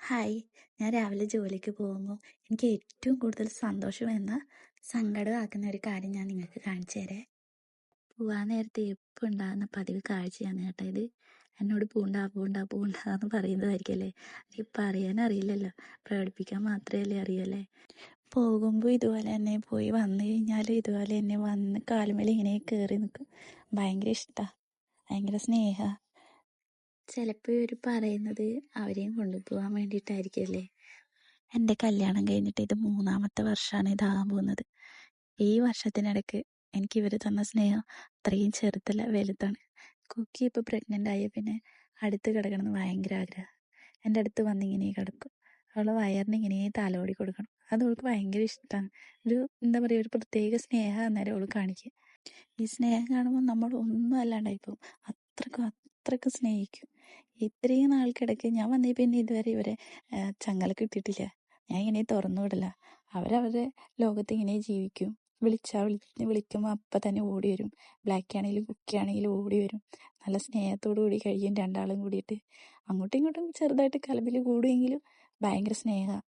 Hi, ഞാൻ രാവിലെ ജോലിക്ക് പോകുമ്പോൾ എനിക്ക് ഏറ്റവും കൂടുതൽ സന്തോഷം എന്ന സങ്കടമാക്കുന്ന ഒരു കാര്യം ഞാൻ നിങ്ങൾക്ക് കാണിച്ചു തരാം. പോവാൻ നേരത്തെ എപ്പോൾ ഉണ്ടാകുന്ന പതിവ് കാഴ്ചയാണ് കേട്ടോ ഇത്. എന്നോട് പൂണ്ടാന്ന് പറയുന്നതായിരിക്കല്ലേ. എനിക്ക് പറയാനറിയില്ലല്ലോ, പ്രകടിപ്പിക്കാൻ മാത്രമല്ലേ അറിയല്ലേ. പോകുമ്പോൾ ഇതുപോലെ തന്നെ പോയി, വന്നു കഴിഞ്ഞാൽ ഇതുപോലെ തന്നെ വന്ന് കാലുമേൽ ഇങ്ങനെ കയറി നിൽക്കും. ഭയങ്കര ഇഷ്ടമാണ്, ഭയങ്കര സ്നേഹമാണ്. ചിലപ്പോൾ ഇവർ പറയുന്നത് അവരെയും കൊണ്ടുപോകാൻ വേണ്ടിയിട്ടായിരിക്കുമല്ലേ. എൻ്റെ കല്യാണം കഴിഞ്ഞിട്ട് ഇത് 3ാമത്തെ വർഷമാണ് ഇതാകാൻ പോകുന്നത്. ഈ വർഷത്തിനിടയ്ക്ക് എനിക്ക് ഇവർ തന്ന സ്നേഹം അത്രയും ചെറുതല്ല, വലുതാണ്. കുക്കി ഇപ്പോൾ പ്രഗ്നൻ്റ് ആയ പിന്നെ അടുത്ത് കിടക്കണമെന്ന് ഭയങ്കര ആഗ്രഹം. എൻ്റെ അടുത്ത് വന്നിങ്ങനെ കിടക്കും. അവളെ വയറിന് ഇങ്ങനെ തലോടി കൊടുക്കണം. അത് അവൾക്ക് ഭയങ്കര ഇഷ്ടമാണ്. എന്താ പറയുക, ഒരു പ്രത്യേക സ്നേഹം അന്നേരം അവൾ കാണിക്കുക. ഈ സ്നേഹം കാണുമ്പോൾ നമ്മൾ ഒന്നും അല്ലാണ്ടായിപ്പോവും. അത്രക്കും സ്നേഹിക്കും. ഇത്രയും നാൾക്കിടയ്ക്ക് ഞാൻ വന്നേ പിന്നെ ഇതുവരെ ഇവരെ ചങ്ങല കിട്ടിയിട്ടില്ല. ഞാൻ ഇങ്ങനെ തുറന്നു വിടില്ല. അവരവരുടെ ലോകത്ത് ഇങ്ങനെ ജീവിക്കും. വിളിക്കുമ്പോൾ അപ്പം തന്നെ ഓടി വരും. ബ്ലാക്ക് ആണെങ്കിലും കുക്കി ആണെങ്കിലും ഓടി വരും. നല്ല സ്നേഹത്തോടു കൂടി കഴിയും രണ്ടാളും കൂടിയിട്ട്. അങ്ങോട്ടും ഇങ്ങോട്ടും ചെറുതായിട്ട് കലമ്പിൽ കൂടുമെങ്കിലും ഭയങ്കര സ്നേഹമാണ്.